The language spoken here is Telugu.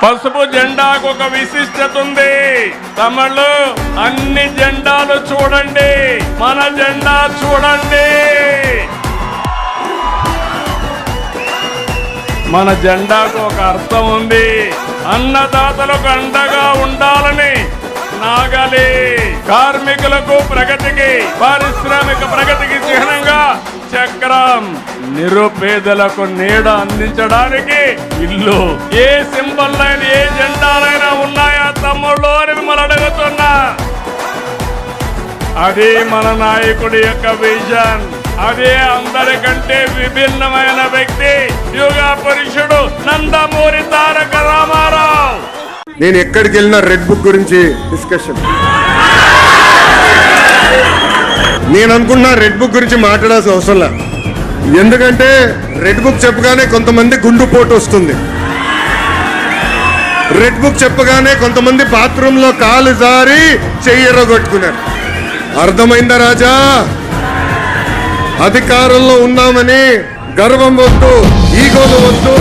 పసుపు జెండాకు ఒక విశిష్టత ఉంది. తమిళు అన్ని జెండాలు చూడండి, మన జెండా చూడండి. మన జెండాకు ఒక అర్థం ఉంది. అన్నదాతలకు అండగా ఉండాలని నాగలి, కార్మికులకు ప్రగతికి, పారిశ్రామిక ప్రగతికి చిహ్నంగా చక్రం, నిరుపేదలకు నీడ అందించడానికి ఇల్లు. ఏ సింబల్ అయినా ఏ జెండాలైనా ఉన్నాయా తమ్ముళ్ళు అని మిమ్మల్ని అడుగుతున్నా. అది మన నాయకుడి యొక్క విజన్. అదే అందరికంటే విభిన్నమైన వ్యక్తి యుగ పురుషుడు నందమూరి తారక రామారావు. నేను ఎక్కడికి వెళ్ళినా రెడ్ బుక్ గురించి డిస్కషన్. నేను అనుకున్నా రెడ్ బుక్ గురించి మాట్లాడాల్సిన అవసరం లేదు. ఎందుకంటే రెడ్ బుక్ చెప్పగానే కొంతమంది గుండుపోటు వస్తుంది. రెడ్ బుక్ చెప్పగానే కొంతమంది బాత్రూంలో కాలు జారి చెయ్యరగొట్టుకున్నారు. అర్థమైందా రాజా? అధికారంలో ఉన్నామని గర్వం వద్దు, ఈగోలు వద్దు.